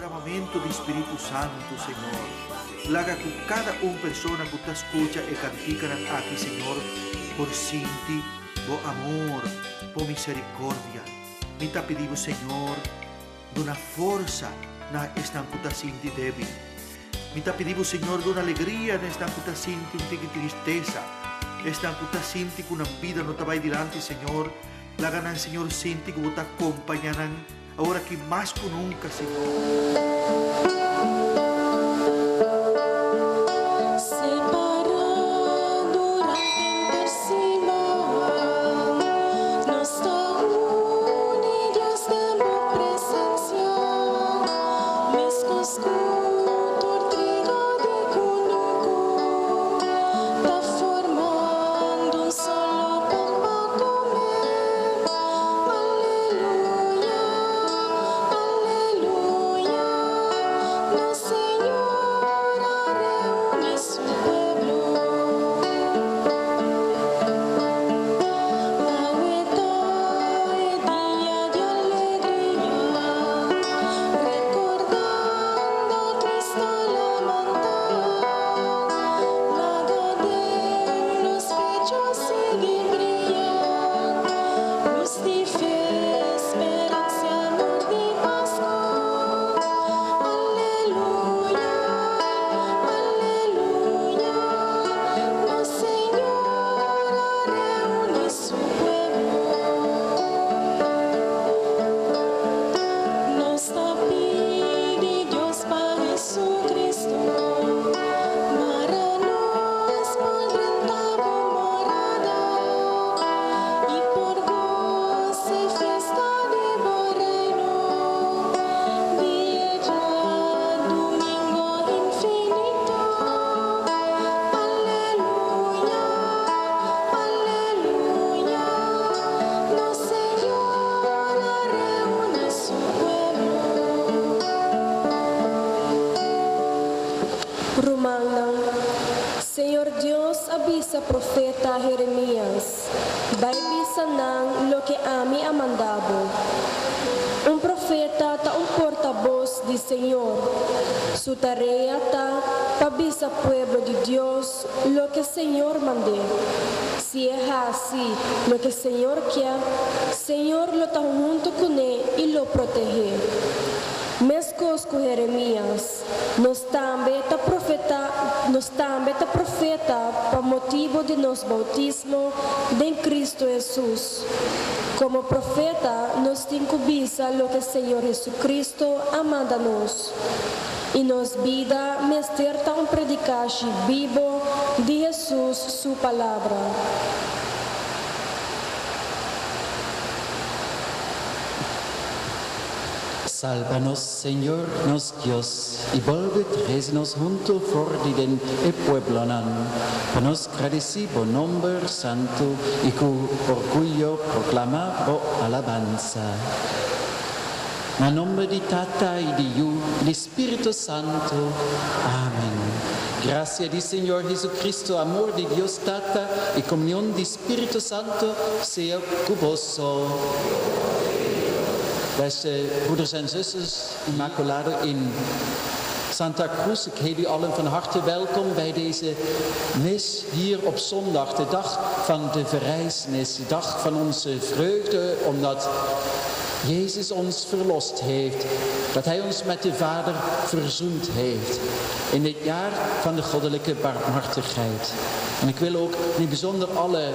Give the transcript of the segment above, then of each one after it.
derramamento do Espírito Santo, Senhor. Laga com cada pessoa que te escuta e cantica aqui, Senhor, por sentir o amor, por misericórdia. Me te pedimos, Senhor, de uma força na esta que te sente débil. Me te pedimos, Senhor, de uma alegria nesta que te sente um tique tristeza. Esta que te sente que uma vida não te vai adiante, Senhor. Laga ng Senhor sente que te acompanharão agora que mais que nunca, Senhor. Profeta Jeremías, vai bisanang lo que a mí ha mandado. Un profeta ta un portavoz de Señor. Su tarea ta pabisa pueblo de Dios lo que Señor mandé. Si es así lo que Señor quiere, Señor lo está junto con él y lo protege. Mescos com Jeremias, nos também está profeta para motivo de nosso bautismo em Cristo Jesus. Como profeta, nos incubisa lo que Senhor Jesucristo amanda nos. E nos vida mesterta um predicache vivo de Jesus, sua palavra. Sálvanos, Señor, nos Dios, y vuelve trésenos junto for den e pueblonan, para nos agradecido nombre santo y con orgullo proclamar o alabanza. En nombre de Tata y de Hijo, de Espíritu Santo. Amén. Gracia del Señor Jesucristo, amor de Dios Tata y comunión del Espíritu Santo sea con vosotros. Beste broeders en zusters, Immaculade in Santa Cruz, ik heet u allen van harte welkom bij deze mis hier op zondag, de dag van de verrijzenis, de dag van onze vreugde, omdat Jezus ons verlost heeft, dat Hij ons met de Vader verzoend heeft in dit jaar van de goddelijke barmhartigheid. En ik wil ook in het bijzonder alle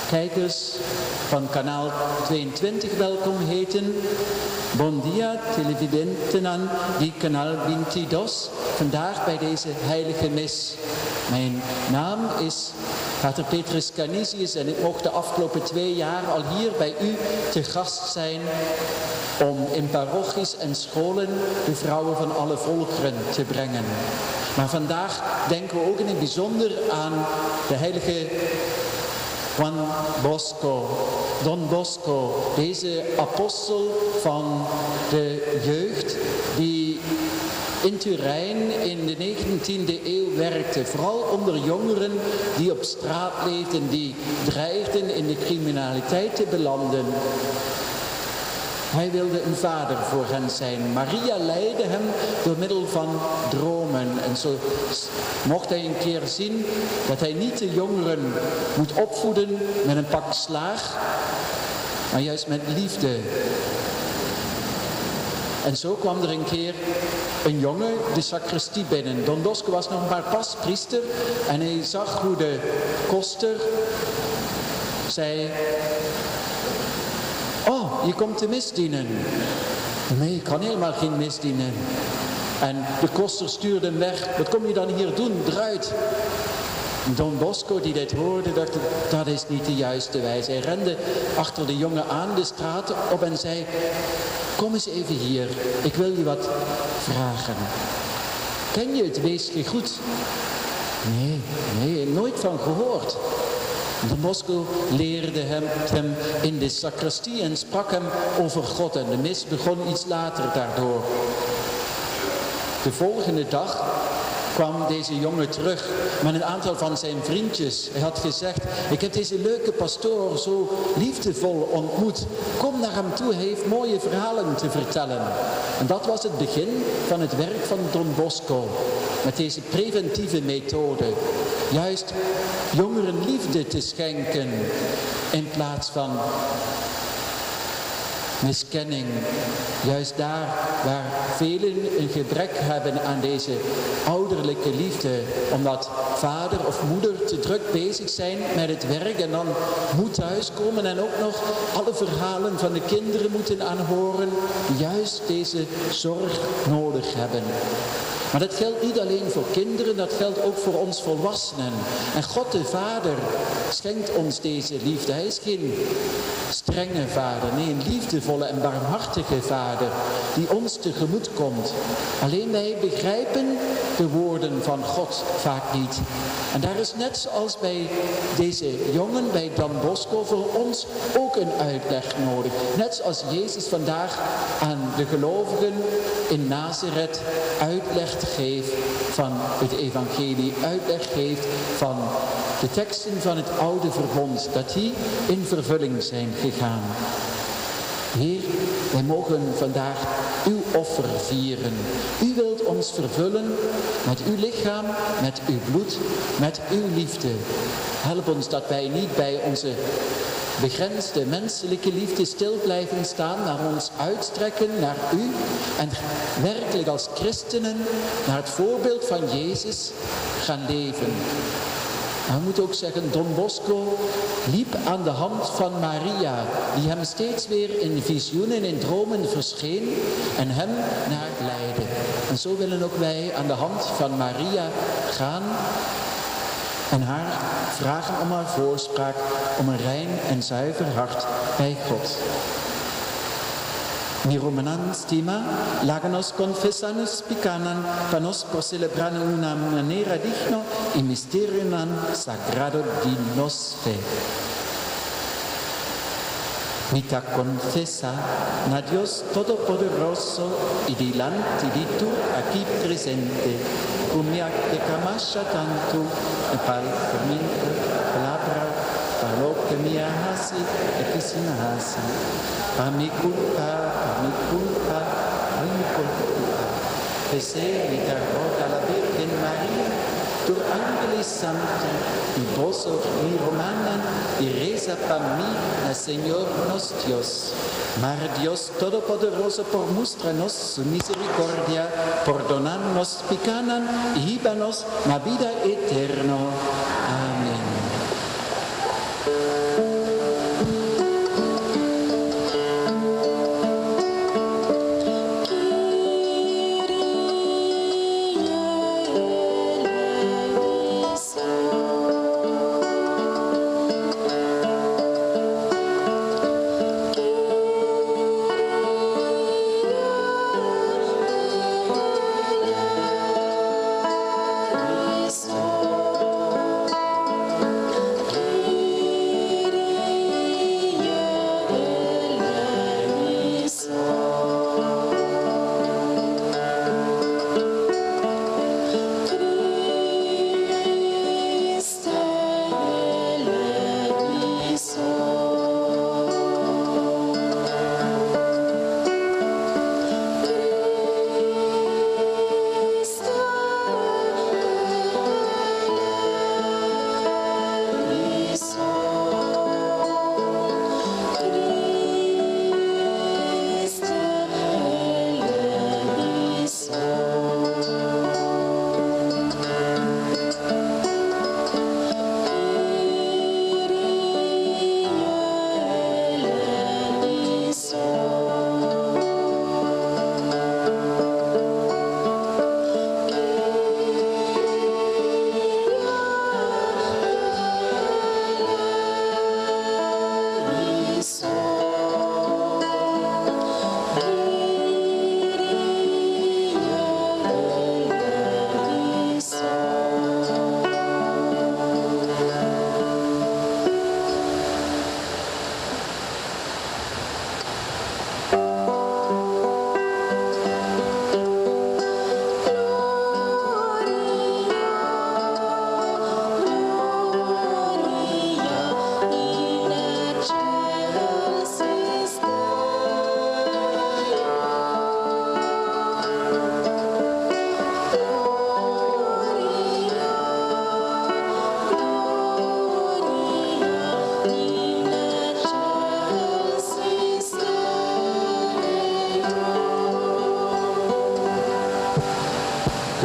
kijkers van kanaal 22 welkom heten. Bon dia, televidenten aan die kanaal 22. Vandaag bij deze heilige mis. Mijn naam is Pater Petrus Canisius en ik mocht de afgelopen 2 jaar al hier bij u te gast zijn om in parochies en scholen de vrouwen van alle volkeren te brengen. Maar vandaag denken we ook in het bijzonder aan de heilige Don Bosco, deze apostel van de jeugd die in Turijn in de 19e eeuw werkte. Vooral onder jongeren die op straat leefden, die dreigden in de criminaliteit te belanden. Hij wilde een vader voor hen zijn. Maria leidde hem door middel van dromen. En zo mocht hij een keer zien dat hij niet de jongeren moet opvoeden met een pak slaag, maar juist met liefde. En zo kwam er een keer een jongen de sacristie binnen. Don Bosco was nog maar pas priester en hij zag hoe de koster zei: "Oh, je komt de mis dienen." "Nee, ik kan helemaal geen mis dienen." En de koster stuurde hem weg. "Wat kom je dan hier doen? Eruit." Don Bosco, die dit hoorde, dacht: dat is niet de juiste wijze. Hij rende achter de jongen aan de straat op en zei: "Kom eens even hier, ik wil je wat vragen. Ken je het weesje goed?" Nee, nooit van gehoord." Don Bosco leerde hem in de sacristie en sprak hem over God. En de mis begon iets later daardoor. De volgende dag kwam deze jongen terug met een aantal van zijn vriendjes. Hij had gezegd: "Ik heb deze leuke pastoor zo liefdevol ontmoet. Kom naar hem toe, hij heeft mooie verhalen te vertellen." En dat was het begin van het werk van Don Bosco. Met deze preventieve methode. Juist jongeren liefde te schenken in plaats van miskenning. Juist daar waar velen een gebrek hebben aan deze ouderlijke liefde, omdat vader of moeder te druk bezig zijn met het werk en dan moet thuiskomen en ook nog alle verhalen van de kinderen moeten aanhoren, die juist deze zorg nodig hebben. Maar dat geldt niet alleen voor kinderen, dat geldt ook voor ons volwassenen. En God de Vader schenkt ons deze liefde. Hij is geen strenge vader, nee, een liefdevolle en barmhartige vader die ons tegemoet komt. Alleen wij begrijpen de woorden van God vaak niet. En daar is net zoals bij deze jongen, bij Don Bosco, voor ons ook een uitleg nodig. Net zoals Jezus vandaag aan de gelovigen in Nazareth uitleg geeft van het evangelie, uitleg geeft van de teksten van het oude verbond, dat die in vervulling zijn gegaan. Heer, wij mogen vandaag uw offer vieren. U wilt ons vervullen met uw lichaam, met uw bloed, met uw liefde. Help ons dat wij niet bij onze begrensde menselijke liefde stil blijven staan, maar ons uitstrekken naar u en werkelijk als christenen naar het voorbeeld van Jezus gaan leven. Maar we moeten ook zeggen, Don Bosco liep aan de hand van Maria, die hem steeds weer in visioenen, in dromen verscheen en hem naar het leidde. En zo willen ook wij aan de hand van Maria gaan en haar vragen om haar voorspraak, om een rein en zuiver hart bij God. Miromanan stima, laganos confessanus picanan, panos por celebrar una manera digno y mysterium sagrado di nos fe. Vita confesa na Dios Todopoderoso y delante di tu aquí presente, cum me camasha tanto, e pal cominto, palabra, palo que me hasi, e que sin hasi. Pa mi culpa, Pese vita roga la Virgen Maria, tur angelis sancta, y vos mi romanan, y reza pa mí, la Señor nos Dios. Mar Dios Todopoderoso por mostrarnos su misericordia, por donarnos picanan, y íbanos la vida eterno. Amén.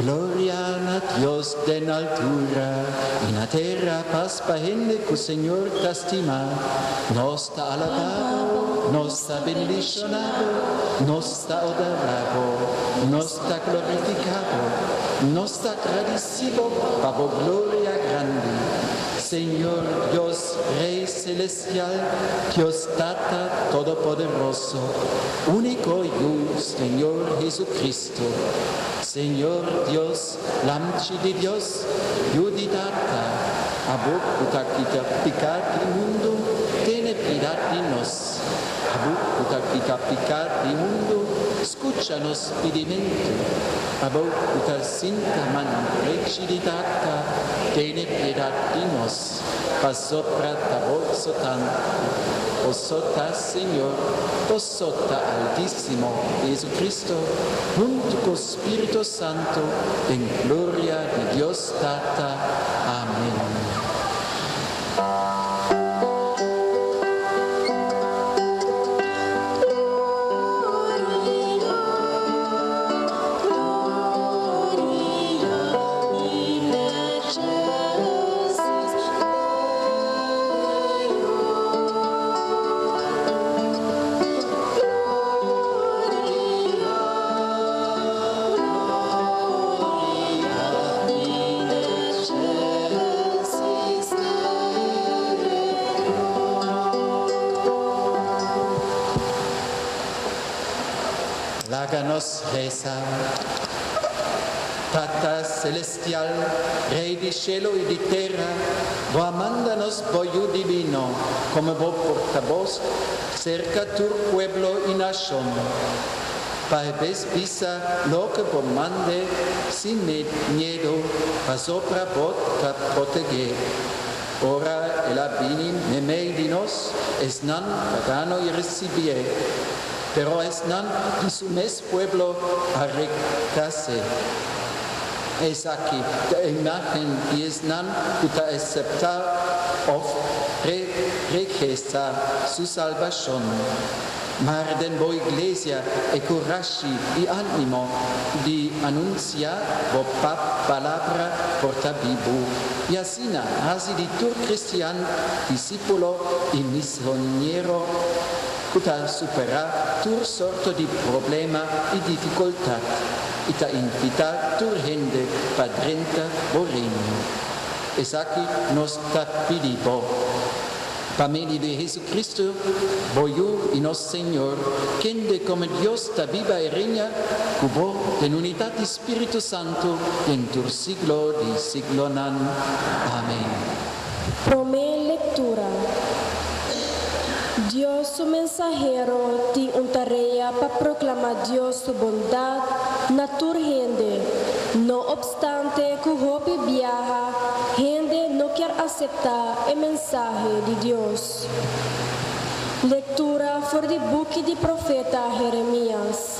Gloria a Dios en altura, y na terra paz pa gente que o Senhor te estima. Nos está alabado, nos está bendicionado, nos está adorado, nos está glorificado, nos está agradecido para tu gloria grande. Señor Dios, Rey Celestial, Dios Tata Todopoderoso, único yo, Señor Jesucristo. Señor Dios, Lamchi de Dios, Yudidata, Abuk utakita picar el mundo, tiene piedad de nos. Abuk utakita picar el mundo, escúchanos pedimento. Abuk utasinta man rechididata, tiene piedad de nos. Pasopra tabot sotan, Osota Señor, Osota Altísimo Jesucristo, junto con Espíritu Santo, en gloria de Dios Tata. Amén. Háganos rezar. Tata Celestial, Rey de cielo y de tierra, vos amándanos boyu divino, como vos portavoz, cerca tu pueblo y nación. Para visa lo que vos mande, sin miedo, pasopra vos para proteger. Ora el abinim memeidinos, es nan pagano y recibir. Pero es nan y su mes pueblo arrecase. Es aquí la imagen y es nan puta aceptar of requesta su salvación. Marden vo iglesia e coraje y ánimo de anunciar vo palabra porta vivo. Y así así de tu cristian, discípulo y misionero, puta superar tu sorto di problema e difficoltà e ta invita tu gente padrenta o regno. Es aquí nos ta pidipo. Familia de Jesucristo, voy y nos Señor, quien de como Dios ta viva y reina, cubo en unidad de Espíritu Santo, en tu siglo de siglo nan. Amén. Promé lectura. Dios su mensajero tiene una tarea para proclamar Dios su bondad na tu gente. No obstante que hopi viaja, gente no quiere aceptar el mensaje de Dios. Lectura por el buque de profeta Jeremías.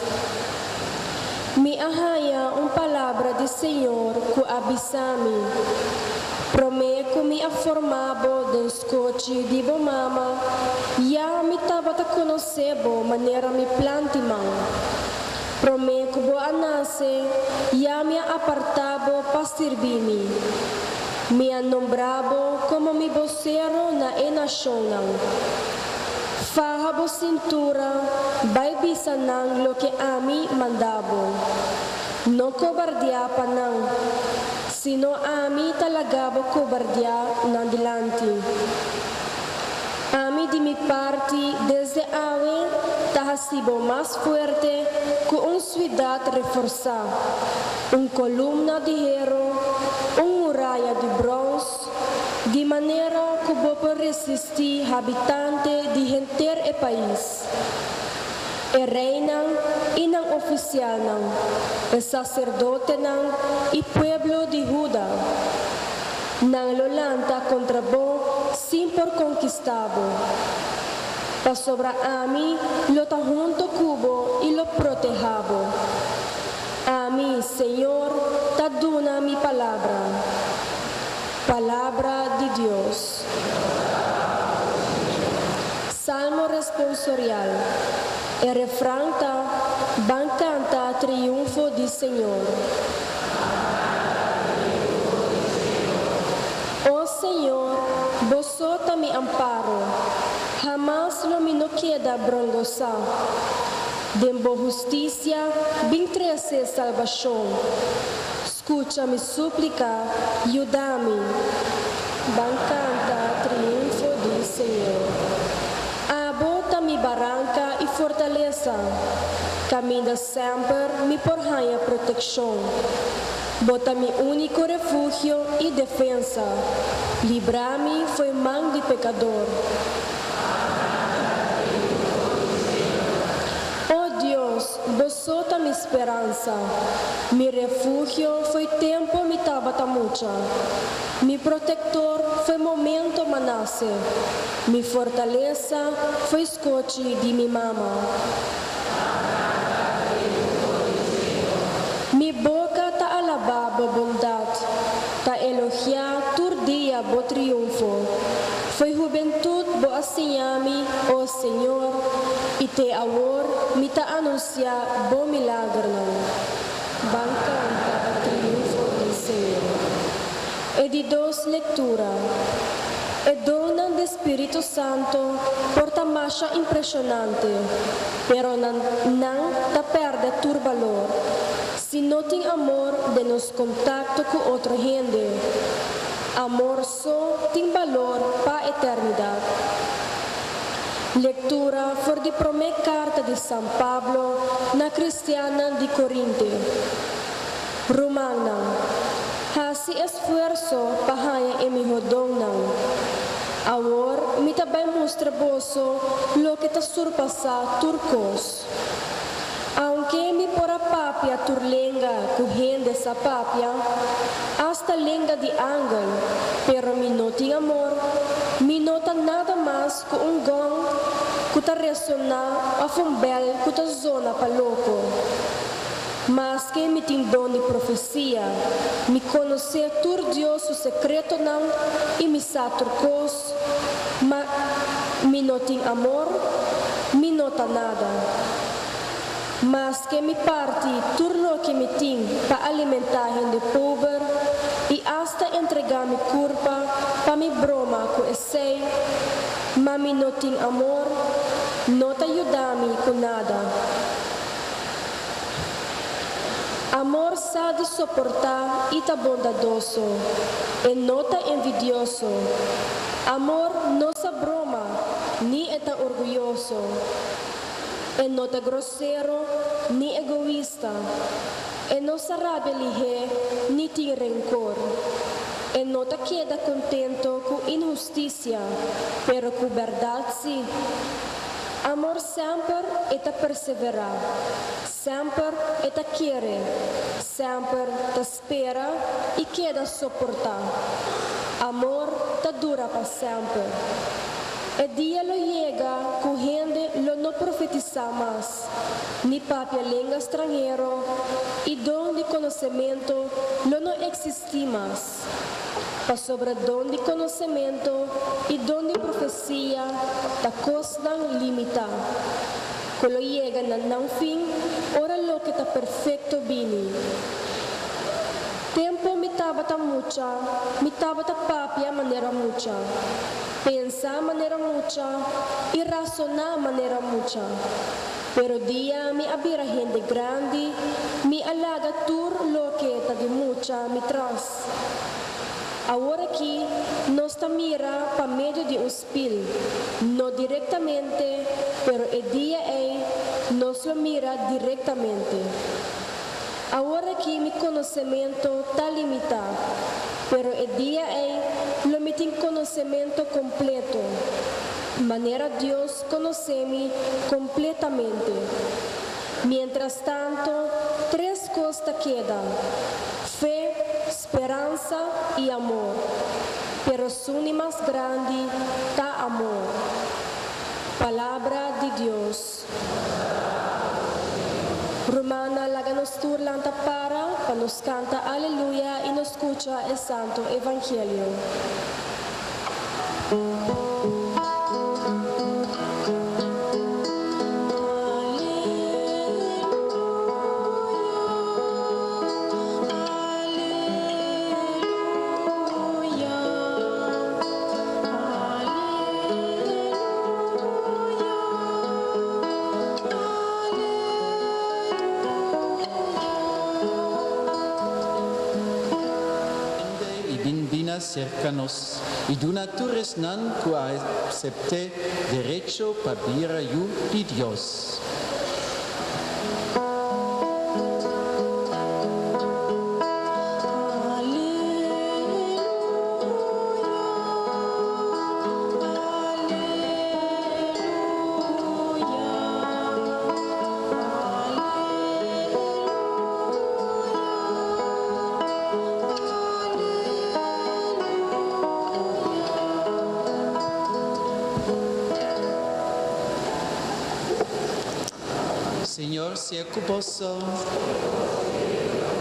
Me ahaya una palabra del Señor que avisame. Prometo me ha formado del escote de bo mama, ya me estaba a conocer bo maneira me plantimão. Prometo bo a nascer, ya me ha apartado para servir-me. Me ha nombrado como mi vocero na nação. Faja bo cintura, vai bisanan lo que a mí mandabo. No cobardia pa não. Sino a mí talagabo cobardia na delante. A mí de mi parte, desde ave, tahasibo más fuerte que una ciudad reforzada, una columna de hierro, una muralla de bronce, de manera que puedo resistir habitantes de entero país. El reina y el oficial, el sacerdote y pueblo de Judá. Nan lo lanta contra vos sin por conquistado. Pa sobra a mí lo ta junto cubo y lo protejabo. A mí, Señor, ta duna mi palabra. Palabra de Dios. Salmo responsorial. El refrán ta van canta triunfo del Señor. mi amparo, jamás lo me no queda brongosa. Dembo justicia, vintrece salvación. Escucha mi súplica, ayúdame. Bancanta triunfo del Señor. Abota mi barranca y fortaleza. Camina sempre mi porjanha protección. Bota mi único refugio y defensa. Libra-me foi mão de pecador. Oh Dios, vos sota mi esperanza. Mi refugio foi tempo mi tabata mucha. Mi protector foi momento manasse. Mi fortaleza foi escote de mi mama. Mi boca ta alaba bo bondade, ta elogiar tur dia bo triunfo. Foi juventud bo assinhami, ó Senhor, e te awor mi ta anuncia bo milagro. Bancanta triunfo del Senhor. E di dos lectura. E dona do Espírito Santo porta marcha impressionante, pero não ta perde tur valor. Se não tem amor de nos contato com outra gente, amor só tem valor para a eternidade. Leitura for de primeira carta de São Pablo na Cristiana de Corinto. Romana, hasi esforço para em mi rodona. Agora, me também mostra boso lo que te surpassa turcos. Aunque mi por a papia turlenga correndo essa papia, hasta lenga de ángel, pero mi no tem amor, mi nota nada mais que gong que ta ressonar a fumbel que ta zona pa louco. Mas que me tem dom de profecia, me conhecer tur Deus o secreto não e me sa turcos, mas me não tem amor, me nota nada. Mas que me parte turno que me tem para alimentar gente pobre e hasta entregar mi culpa para mi broma com esse, mas me não tem amor, não te ajuda-me com nada. Amor sabe suportar e tá bondadoso, e não tá envidioso. Amor não se broma, nem é tão orgulhoso. E não é grosseiro, nem egoísta. E não se rabia nem tem rancor. E não te queda contento com injustiça, pero com verdade sim. Amor sempre é te perseverar, sempre é te querer, sempre te espera e queda suportar. Amor te dura para sempre. E dia lo llega, correndo lo não profetizar mais, ni papia língua estrangeiro, e dom de conhecimento lo não existe mais. Para sobre dom de conhecimento e dom de profecia, da costa limita. Quando chega na não fim, ora lo que está perfeito bini. Tempo me tava ta mucha, me tava ta papia maneira mucha. Pensar maneira mucha e razonar maneira mucha. Pero dia me abira gente grande, me alaga tur lo que está de mucha me traz. Agora aqui, nós mira para meio de espelho, não diretamente, pero o dia é, nós lo mira diretamente. Agora aqui, meu conhecimento está limitado, pero o dia é, lo me tem conhecimento completo. Maneira Deus conhece-me completamente. Mientras tanto, três coisas quedam: fé, esperança e amor. Pero o mais grande está amor. Palavra de Deus. Romana laga nos turlanta para nos canta aleluia e nos escucha el santo evangelio. Alleluia, alleluia. ilumina cercanos, y donatores nan que acepte derecho pabira yu di Dios. Señor, sea cuposo.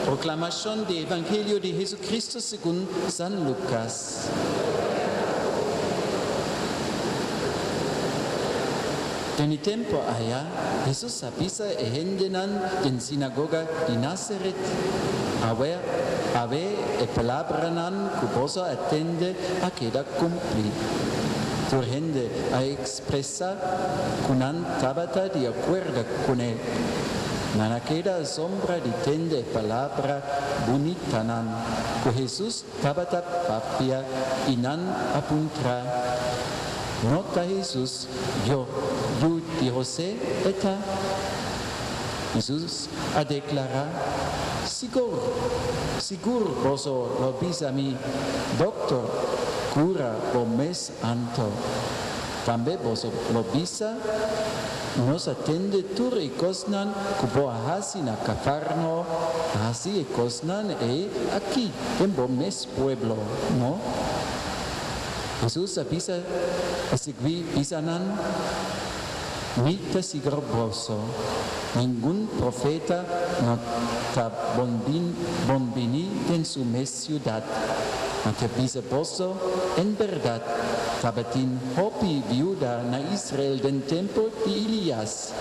Proclamación del Evangelio de Jesucristo según San Lucas. En el tiempo allá, Jesús avisa a hendenan en sinagoga de Nazaret, ave e palabranan cuposo atende a queda cumplir. Por gente a expresa cunan tabata de acuerdo con él. Nana queda sombra de tende palabra bonitanan. Que Jesús tabata papia y nan apuntra. Nota Jesús, yo de José eta. Jesús a declarar, sigur voso lo bisa mi doctor, cura o mes anto. Tambe voso lo bisa, nos atende tur e cosnan, cubo ahasi na cafarno, ahasi e cosnan e aquí, en bo mes pueblo, no? Jesús avisa a seguir bisanan, mita sigur voso. Ningún profeta no ta bonveni en su mes ciudad. Ante bisaposo, en verdad, tabatin hopi viuda na Israel den tempo de Elias.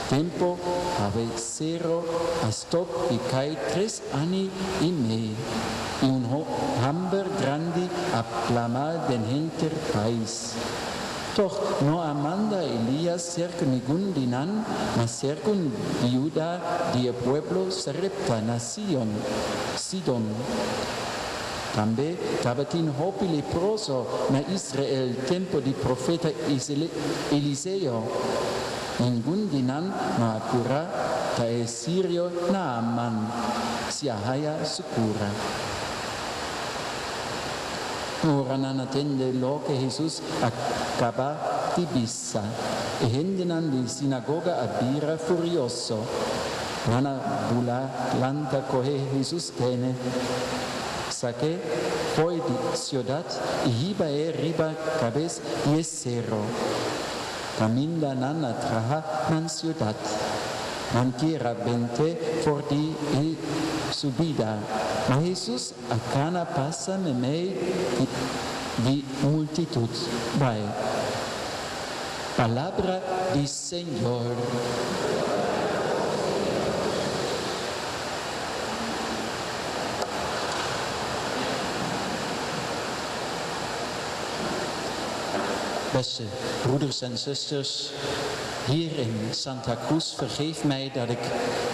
Tempo ave cero astop y cae 3 anni y me. Y un hamber grandi a plama den hinter país. Doch no amanda Elias cerca ningún dinan, mas cerca viuda de pueblo Sarepta nación, Sidon. Tambe tabatin hopi leproso na Israel tempo di profeta Eliseo. Ningún dinan no apura ta e Sirio Naaman, si ahaya sukura. Ora non attende lo che Jesús acaba di bisa. E hendenan di sinagoga abira furioso. Nana bula lanta cohe Jesús tene. Saque poi di ciudad y hiba e riba cabez y cero. Caminda nana traha nan ciudad. Mantiera vente for di e subida. Ma Jesús acana passa me di multitud. Vai. Palabra di Señor. Beste broeders en zusters, hier in Santa Cruz, vergeef mij dat ik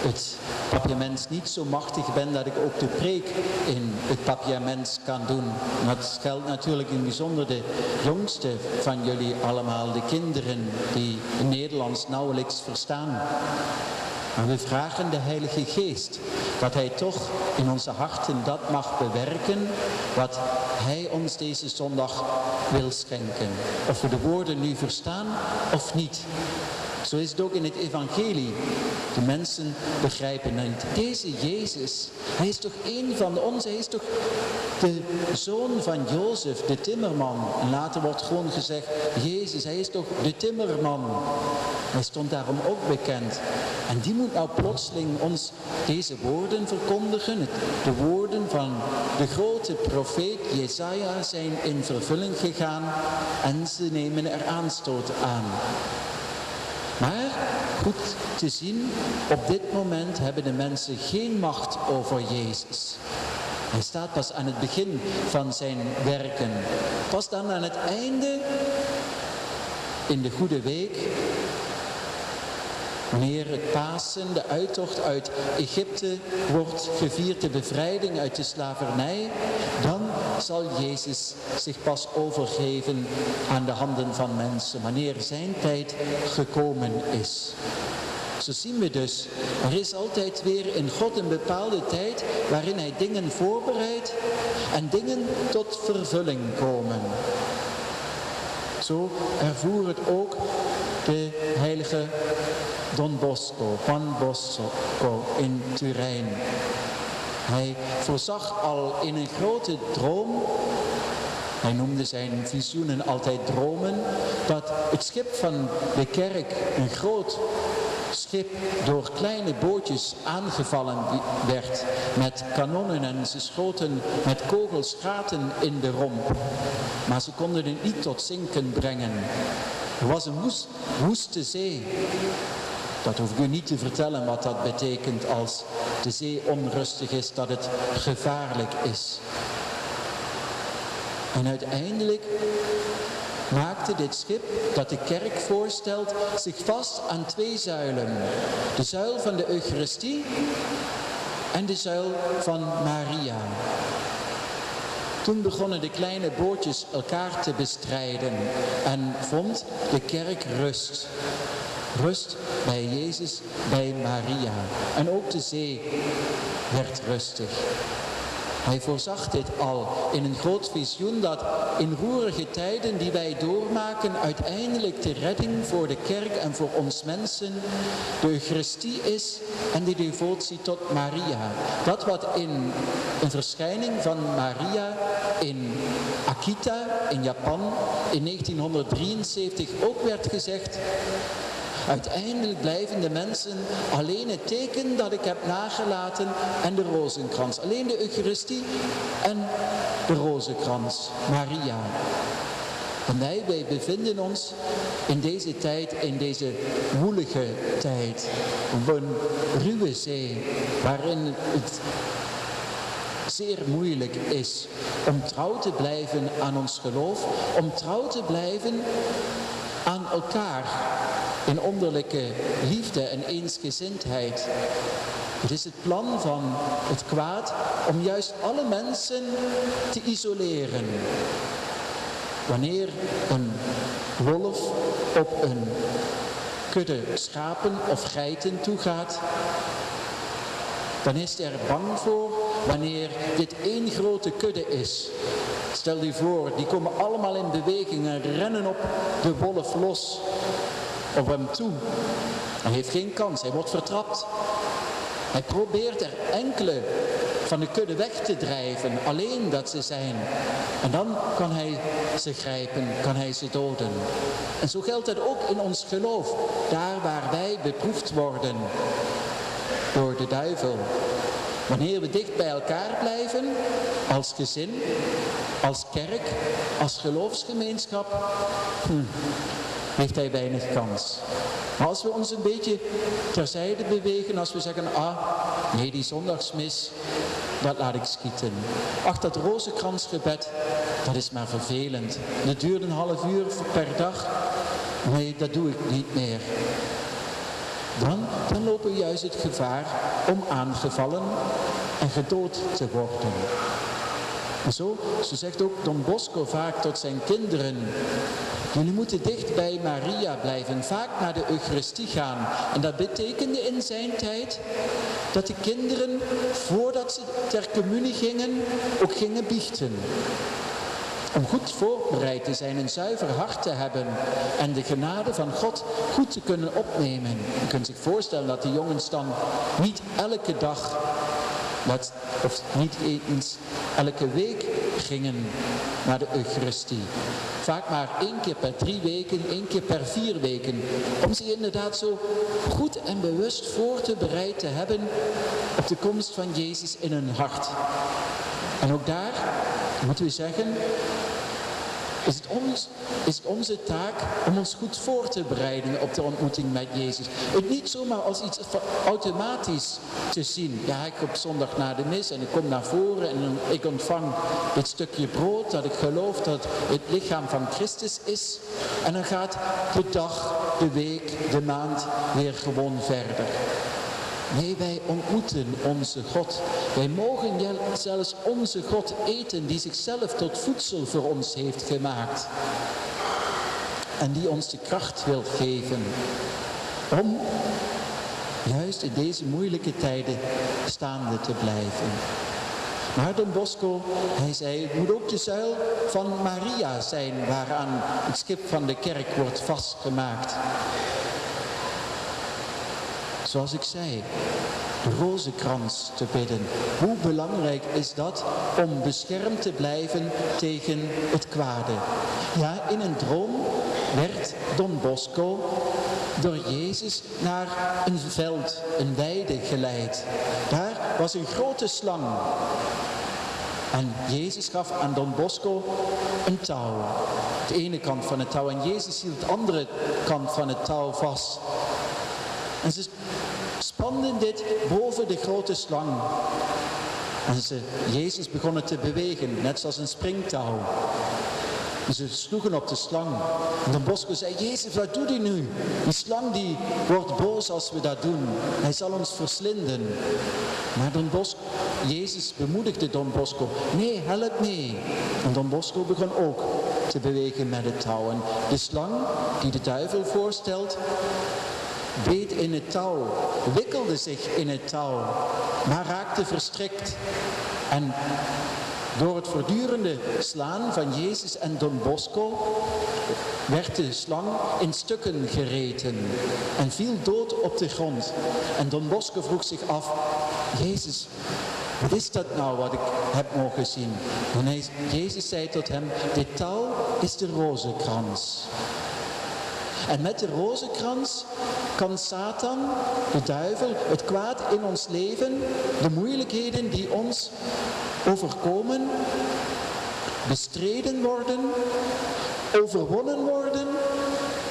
het papiament niet zo machtig ben dat ik ook de preek in het papiament kan doen. Dat geldt natuurlijk in bijzonder de jongste van jullie allemaal, de kinderen die het Nederlands nauwelijks verstaan. Maar we vragen de Heilige Geest dat Hij toch in onze harten dat mag bewerken wat Hij ons deze zondag wil schenken. Of we de woorden nu verstaan of niet. Zo is het ook in het evangelie. De mensen begrijpen niet. Deze Jezus, hij is toch één van ons. Hij is toch de zoon van Jozef, de timmerman. En later wordt gewoon gezegd, Jezus, hij is toch de timmerman. Hij stond daarom ook bekend. En die moet nou plotseling ons deze woorden verkondigen. De woorden van de grote profeet Jesaja zijn in vervulling gegaan. En ze nemen er aanstoot aan. Maar, goed te zien, op dit moment hebben de mensen geen macht over Jezus. Hij staat pas aan het begin van zijn werken. Pas dan aan het einde, in de Goede Week, Wanneer het Pasen, de uittocht uit Egypte, wordt gevierd, de bevrijding uit de slavernij, dan zal Jezus zich pas overgeven aan de handen van mensen, wanneer zijn tijd gekomen is. Zo zien we dus, er is altijd weer in God een bepaalde tijd waarin hij dingen voorbereidt en dingen tot vervulling komen. Zo ervoer het ook de heilige Don Bosco, Juan Bosco in Turijn. Hij voorzag al in een grote droom, hij noemde zijn visioenen altijd dromen, dat het schip van de kerk, een groot schip, door kleine bootjes aangevallen werd met kanonnen en ze schoten met kogels gaten in de romp. Maar ze konden het niet tot zinken brengen. Er was een woeste zee. Dat hoef ik u niet te vertellen wat dat betekent als de zee onrustig is, dat het gevaarlijk is. En uiteindelijk maakte dit schip, dat de kerk voorstelt, zich vast aan 2 zuilen. De zuil van de Eucharistie en de zuil van Maria. Toen begonnen de kleine bootjes elkaar te bestrijden en vond de kerk rust. Rust bij Jezus, bij Maria. En ook de zee werd rustig. Hij voorzag dit al in een groot visioen dat in roerige tijden die wij doormaken uiteindelijk de redding voor de kerk en voor ons mensen de Eucharistie is en de devotie tot Maria. Dat wat in een verschijning van Maria in Akita in Japan in 1973 ook werd gezegd. Uiteindelijk blijven de mensen alleen het teken dat ik heb nagelaten en de rozenkrans. Alleen de Eucharistie en de rozenkrans, Maria. En wij bevinden ons in deze tijd, in deze woelige tijd, op een ruwe zee, waarin het zeer moeilijk is om trouw te blijven aan ons geloof, om trouw te blijven aan elkaar. In onderlijke liefde en eensgezindheid. Het is het plan van het kwaad om juist alle mensen te isoleren. Wanneer een wolf op een kudde schapen of geiten toegaat, dan is hij er bang voor wanneer dit één grote kudde is. Stel je voor, die komen allemaal in beweging en rennen op de wolf los. Op hem toe. Hij heeft geen kans, hij wordt vertrapt. Hij probeert er enkele van de kudde weg te drijven, alleen dat ze zijn. En dan kan hij ze grijpen, kan hij ze doden. En zo geldt het ook in ons geloof, daar waar wij beproefd worden door de duivel. Wanneer we dicht bij elkaar blijven, als gezin, als kerk, als geloofsgemeenschap, heeft hij weinig kans. Maar als we ons een beetje terzijde bewegen, als we zeggen, nee, die zondagsmis, dat laat ik schieten. Ach, dat rozenkransgebed, dat is maar vervelend. Dat duurt een half uur per dag. Nee, dat doe ik niet meer. Dan lopen we juist het gevaar om aangevallen en gedood te worden. En zo zegt ook Don Bosco vaak tot zijn kinderen: jullie moeten dicht bij Maria blijven, vaak naar de Eucharistie gaan. En dat betekende in zijn tijd dat de kinderen, voordat ze ter communie gingen, ook gingen biechten. Om goed voorbereid te zijn, een zuiver hart te hebben en de genade van God goed te kunnen opnemen. Je kunt zich voorstellen dat de jongens dan niet elke dag, of niet eens elke week gingen naar de Eucharistie. Vaak maar 1 keer per 3 weken, 1 keer per 4 weken. Om zich inderdaad zo goed en bewust voor te bereid te hebben op de komst van Jezus in hun hart. En ook daar moeten we zeggen, is het onze taak om ons goed voor te bereiden op de ontmoeting met Jezus. Het niet zomaar als iets automatisch te zien. Ja, ik op zondag na de mis en ik kom naar voren en ik ontvang dit stukje brood dat ik geloof dat het lichaam van Christus is. En dan gaat de dag, de week, de maand weer gewoon verder. Nee, wij ontmoeten onze God. Wij mogen zelfs onze God eten die zichzelf tot voedsel voor ons heeft gemaakt. En die ons de kracht wil geven om juist in deze moeilijke tijden staande te blijven. Maar Don Bosco, hij zei, het moet ook de zuil van Maria zijn waaraan het schip van de kerk wordt vastgemaakt. Zoals ik zei, de rozenkrans te bidden. Hoe belangrijk is dat om beschermd te blijven tegen het kwade? Ja, in een droom werd Don Bosco door Jezus naar een veld, een weide geleid. Daar was een grote slang. En Jezus gaf aan Don Bosco een touw. De ene kant van het touw. En Jezus hield de andere kant van het touw vast. En ze spanden dit boven de grote slang. En Jezus begon het te bewegen, net zoals een springtouw. En ze sloegen op de slang. En Don Bosco zei, Jezus, wat doet u nu? Die slang die wordt boos als we dat doen. Hij zal ons verslinden. Maar Jezus bemoedigde Don Bosco. Nee, help mee. En Don Bosco begon ook te bewegen met het touw. En de slang, die de duivel voorstelt, beet in het touw, wikkelde zich in het touw, maar raakte verstrikt. En door het voortdurende slaan van Jezus en Don Bosco werd de slang in stukken gereten en viel dood op de grond. En Don Bosco vroeg zich af, Jezus, wat is dat nou wat ik heb mogen zien? En Jezus zei tot hem, dit touw is de rozenkrans. En met de rozenkrans kan Satan, de duivel, het kwaad in ons leven, de moeilijkheden die ons overkomen, bestreden worden, overwonnen worden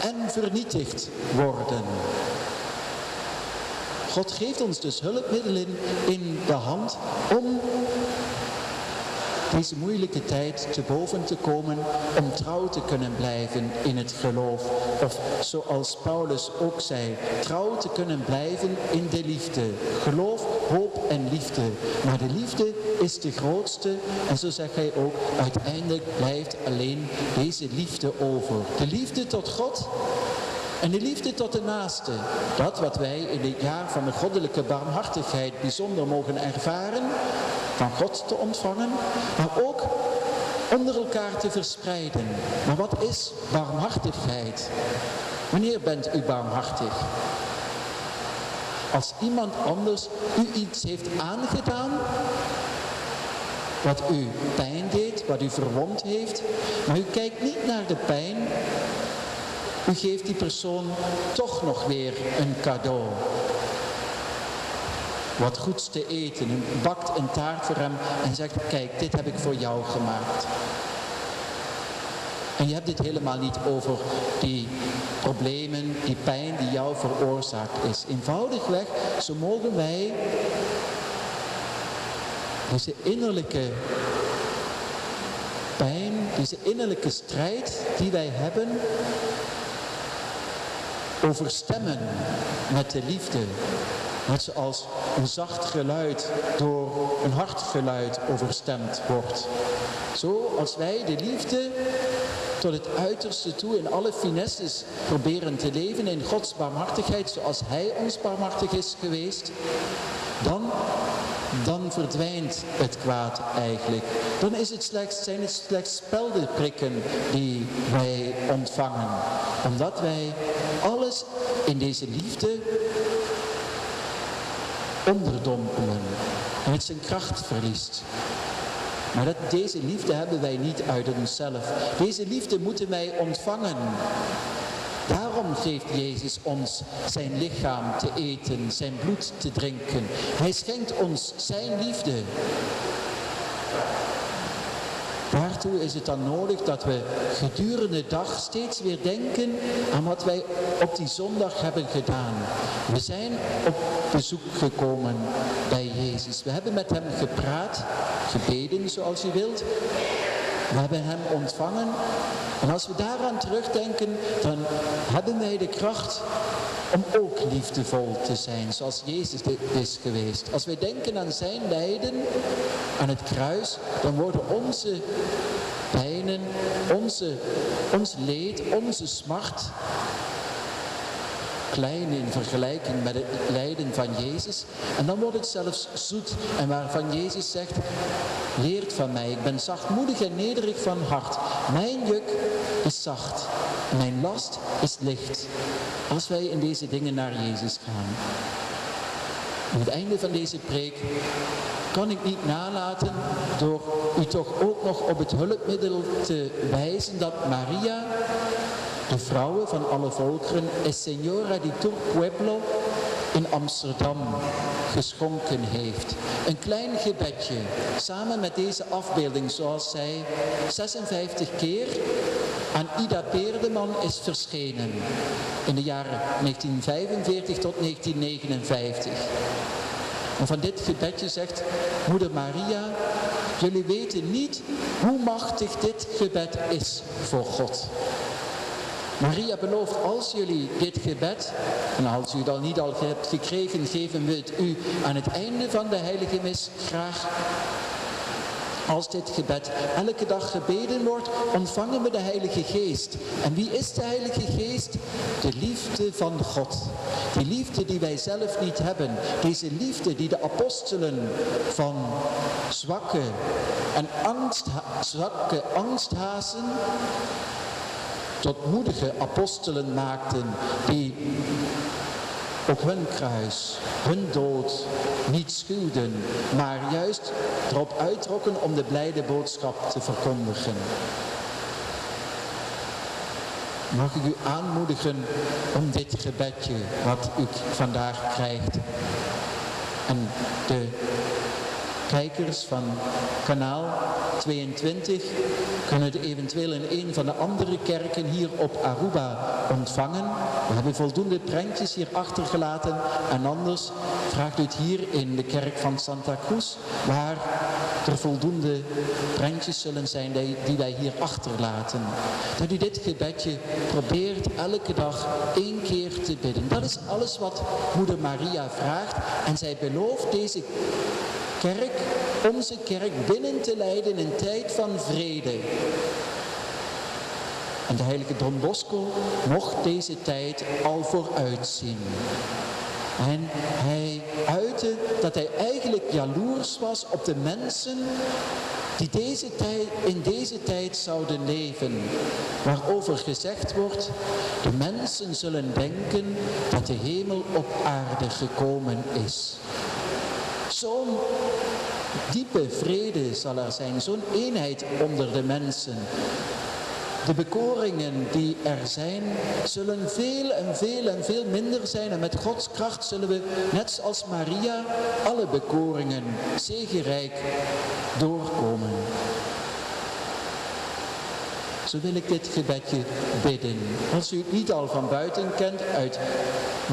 en vernietigd worden. God geeft ons dus hulpmiddelen in de hand om deze moeilijke tijd te boven te komen, om trouw te kunnen blijven in het geloof. Of zoals Paulus ook zei, trouw te kunnen blijven in de liefde. Geloof, hoop en liefde. Maar de liefde is de grootste en zo zegt hij ook, uiteindelijk blijft alleen deze liefde over. De liefde tot God en de liefde tot de naaste. Dat wat wij in dit jaar van de goddelijke barmhartigheid bijzonder mogen ervaren, van God te ontvangen, maar ook onder elkaar te verspreiden. Maar wat is barmhartigheid? Wanneer bent u barmhartig? Als iemand anders u iets heeft aangedaan, wat u pijn deed, wat u verwond heeft, maar u kijkt niet naar de pijn, u geeft die persoon toch nog weer een cadeau. Wat goeds te eten. U bakt een taart voor hem en zegt, kijk, dit heb ik voor jou gemaakt. En je hebt dit helemaal niet over die problemen, die pijn die jou veroorzaakt is. Eenvoudigweg, zo mogen wij deze innerlijke pijn, deze innerlijke strijd die wij hebben, overstemmen met de liefde. Net zoals een zacht geluid door een hard geluid overstemd wordt. Zo als wij de liefde tot het uiterste toe in alle finesses proberen te leven in Gods barmhartigheid zoals Hij ons barmhartig is geweest, dan verdwijnt het kwaad eigenlijk. Dan zijn het slechts speldenprikken die wij ontvangen. Omdat wij alles in deze liefde onderdompelen en het zijn kracht verliest. Maar deze liefde hebben wij niet uit onszelf. Deze liefde moeten wij ontvangen. Daarom geeft Jezus ons zijn lichaam te eten, zijn bloed te drinken. Hij schenkt ons zijn liefde. Daartoe is het dan nodig dat we gedurende de dag steeds weer denken aan wat wij op die zondag hebben gedaan. We zijn op bezoek gekomen bij Jezus. We hebben met hem gepraat, gebeden zoals u wilt. We hebben hem ontvangen. En als we daaraan terugdenken, dan hebben wij de kracht om ook liefdevol te zijn, zoals Jezus is geweest. Als wij denken aan zijn lijden, aan het kruis, dan worden onze pijnen, ons leed, onze smart klein in vergelijking met het lijden van Jezus. En dan wordt het zelfs zoet. En waarvan Jezus zegt, leert van mij, ik ben zachtmoedig en nederig van hart. Mijn juk is zacht, mijn last is licht. Als wij in deze dingen naar Jezus gaan. Aan het einde van deze preek kan ik niet nalaten door u toch ook nog op het hulpmiddel te wijzen dat Maria, de vrouwen van alle volkeren, es Señora de todo pueblo in Amsterdam geschonken heeft. Een klein gebedje, samen met deze afbeelding zoals zij 56 keer aan Ida Peerdeman is verschenen in de jaren 1945 tot 1959. En van dit gebedje zegt moeder Maria, jullie weten niet hoe machtig dit gebed is voor God. Maria belooft, als jullie dit gebed, en als u het al niet al hebt gekregen, geven we het u aan het einde van de heilige mis graag. Als dit gebed elke dag gebeden wordt, ontvangen we de Heilige Geest. En wie is de Heilige Geest? De liefde van God. Die liefde die wij zelf niet hebben. Deze liefde die de apostelen van zwakke angsthazen tot moedige apostelen maakten, die op hun kruis, hun dood niet schuwden, maar juist erop uittrokken om de blijde boodschap te verkondigen. Mag ik u aanmoedigen om dit gebedje wat u vandaag krijgt. En de kijkers van kanaal 22 kunnen het eventueel in een van de andere kerken hier op Aruba ontvangen. We hebben voldoende prentjes hier achtergelaten en anders vraagt u het hier in de kerk van Santa Cruz, waar er voldoende prentjes zullen zijn die wij hier achterlaten. Dat u dit gebedje probeert elke dag 1 keer te bidden. Dat is alles wat moeder Maria vraagt en zij belooft deze kerk, onze kerk, binnen te leiden in een tijd van vrede. En de heilige Don Bosco mocht deze tijd al vooruitzien. En hij uitte dat hij eigenlijk jaloers was op de mensen die in deze tijd zouden leven. Waarover gezegd wordt, de mensen zullen denken dat de hemel op aarde gekomen is. Zo'n diepe vrede zal er zijn, zo'n eenheid onder de mensen. De bekoringen die er zijn, zullen veel minder zijn. En met Gods kracht zullen we, net als Maria, alle bekoringen zegenrijk doorkomen. Zo wil ik dit gebedje bidden. Als u het niet al van buiten kent, uit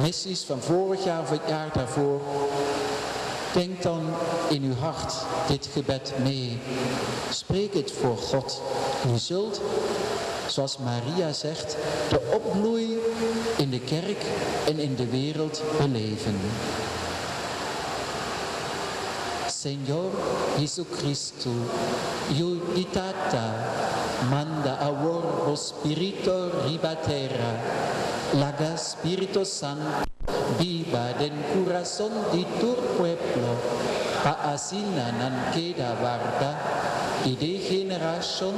missies van vorig jaar of het jaar daarvoor, denk dan in uw hart dit gebed mee. Spreek het voor God. En u zult, zoals Maria zegt, de opbloei in de kerk en in de wereld beleven. Señor Jesucristo, iuditata, manda avor vos spirito ribatera, laga Spirito Santo, viva den corazón de tu pueblo, paasina nan queda guarda, y de generación,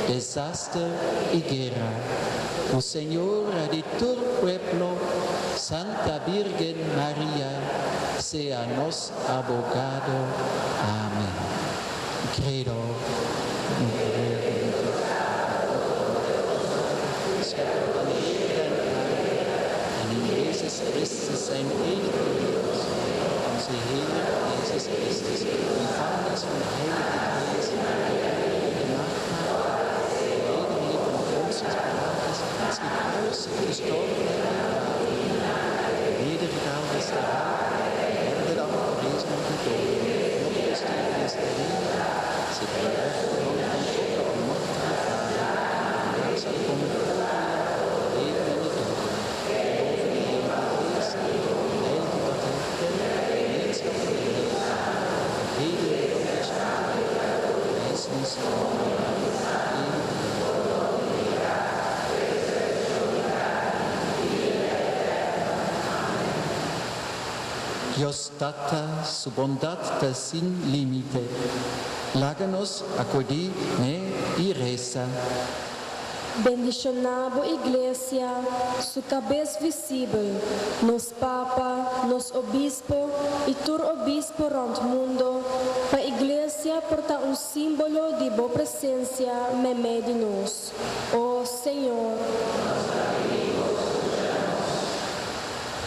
desastre y guerra. O Señora de tu pueblo, Santa Virgen María, sea nos abogado. Amén. Credo. En in Jezus Christus zijn eeuwige Heer, onze Heer Jezus Christus, ontvangen van de Heilige Geest, de macht Dios data su bondad está sin límite. Láganos acudir y reza. Bendicionado Iglesia, su cabeça visível, nos Papa, nos Obispo e tur Obispo rond mundo, para a Iglesia porta símbolo de boa presença no meio de nós. Oh Senhor,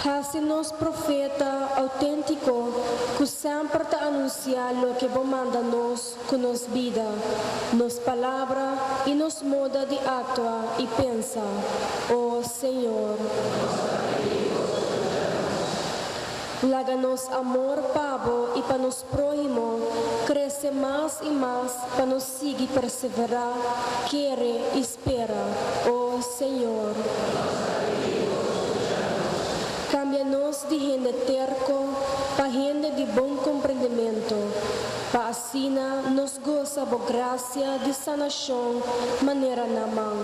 hace-nos profeta autêntico, que sempre te anuncia lo que vos manda-nos com nos vida, nos palavra e nos moda de actuar e pensar. Oh Senhor, laga-nos amor pavo e para nos próximo, cresce mais e mais para nos seguir perseverar, querer e espera. Oh Senhor, cambia-nos de gente terco para gente de bom compreendimento, para assim nos goza a graça de sanação, maneira na mão.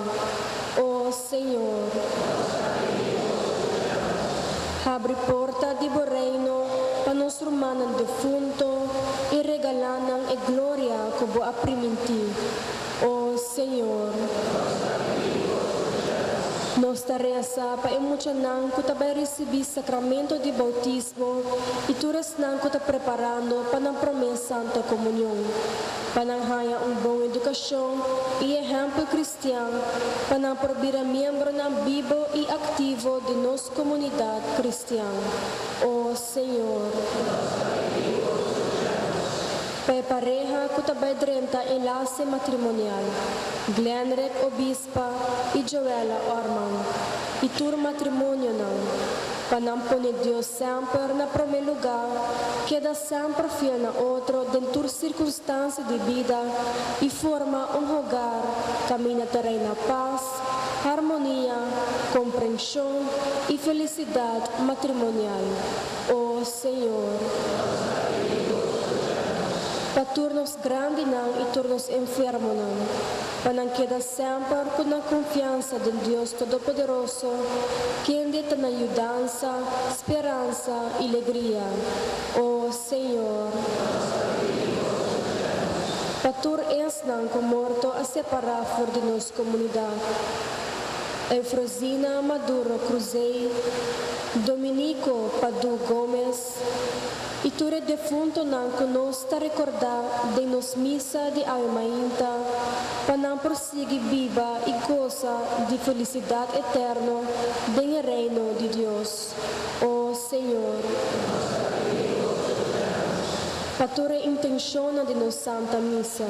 Oh Senhor, abre porta de bom reino para nos rumanan defunto e regalanan a glória que vos aprimienti. Oh Senhor, nos reza para emocionar que vai receber sacramento de bautismo e tu resnan que está preparando para a promessa Santa Comunhão, para ganhar boa educação e exemplo cristiano, para prover membro na Bíblia e ativo de nossa comunidade cristã. Oh Senhor, para a pareja que vai drenta enlace matrimonial, Glenrek Obispa e Joella Orman, e tur matrimônio não, para não pôr Deus sempre na primeiro lugar, queda sempre fiel na outro, dentro de circunstâncias de vida, e forma hogar, caminha terreno na paz, harmonia, compreensão e felicidade matrimonial. Oh Senhor, para turnos grande não e turnos enfermo não, para não quedar sempre com a confiança de Deus Todo-Poderoso, quem dá na ajudança, esperança e alegria. Oh Senhor, para tur és não com morto a separar fora de nossa comunidade. Efrosina Maduro Cruzei, Dominico Padu Gomes, e tu é defunto não que nos está recordar de nos missa de alma-inta, para não prosseguir viva e goza de felicidade eterna no reino de Deus. Oh Senhor, para tu é intenção de nos Santa Missa,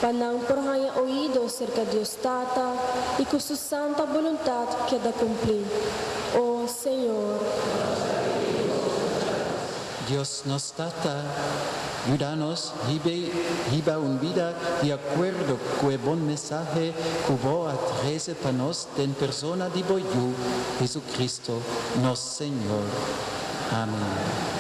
para não porranha ouído cerca de Deus Tata e que sua santa vontade queda cumprir. Oh Senhor, Dios nos trata, ayúdanos, hiba un vida de acuerdo con el buen mensaje que vos atrese para nos en persona de Boyu, Jesucristo, nuestro Señor. Amén.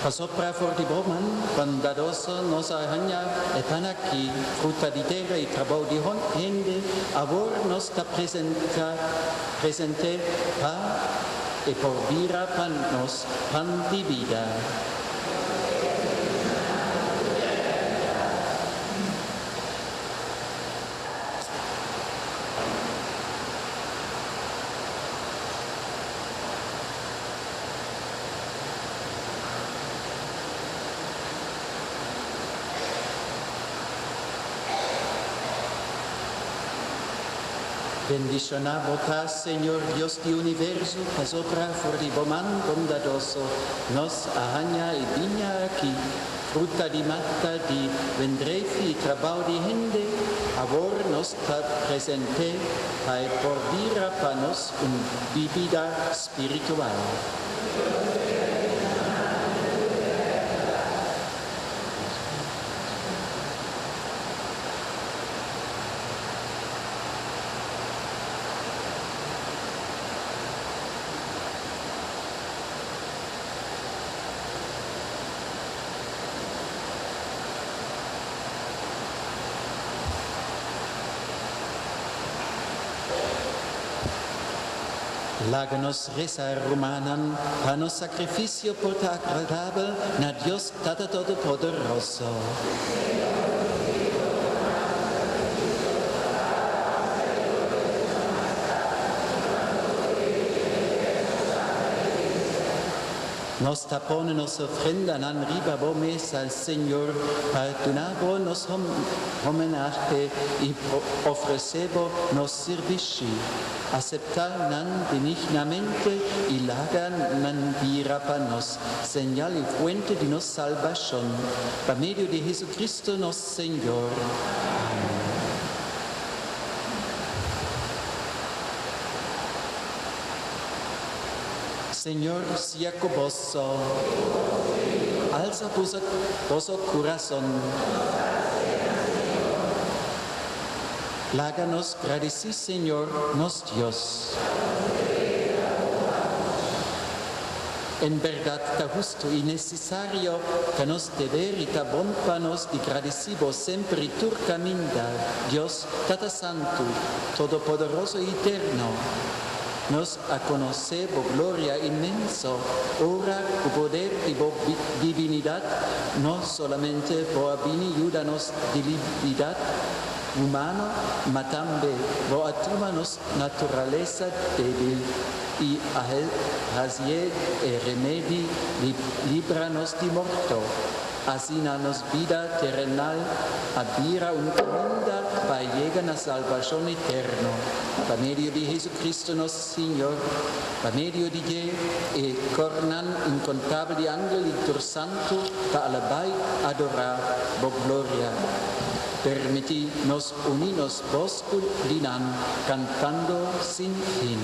Casopra fortiboman, bondadoso nos ahanya epanaki, fruta di terra y trabajo di hende, avor nos ta presente pa e por vira pan nos pan di vida. Bendicioná vos, Señor Dios de universo, que sopra fortiboman bondadoso, nos ahaña y viña aquí, fruta di matta di vendrefi y trabajo di hende, avor nos ta presente, hay por vira panos un vivida espiritual. Láganos rezar romanan, panos sacrificio porta agradable, na Dios Tata Todopoderoso. Nos tapone nos ofrendan an riba bomes al Señor, perdonabo nos homenaje y ofrecebo nos servici. Aceptar nan benignamente y lagan nan vira panos, señal y fuente de nos salvación, por medio de Jesucristo nos Señor. Señor, sia con vos, alza vuestro corazón. Láganos agradecir, Señor, nos Dios. En verdad, está justo y necesario que nos deber y bon panos y agradecimos siempre y tu caminda, Dios, Tata Santo, Todopoderoso y Eterno. Nos a conocer por gloria inmenso, ora por poder y por divinidad, no solamente por ayudarnos divinidad humana, mas también por atumarnos naturaleza débil y hacer el remedio, líbranos de muerto. Así nos vida terrenal, abrirá un camino para llegar a la salvación eterna. Por medio de Jesucristo nuestro Señor, por medio de Él, y cornan incontable ángeles y tu santo, para alabar y adorar por gloria. Permitirnos unirnos vos dinan, cantando sin fin.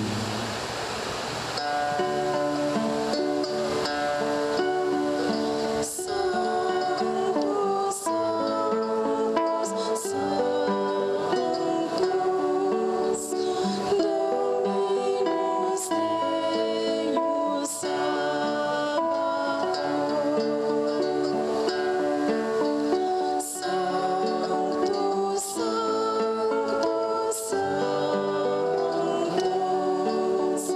Sanctus, Sanctus,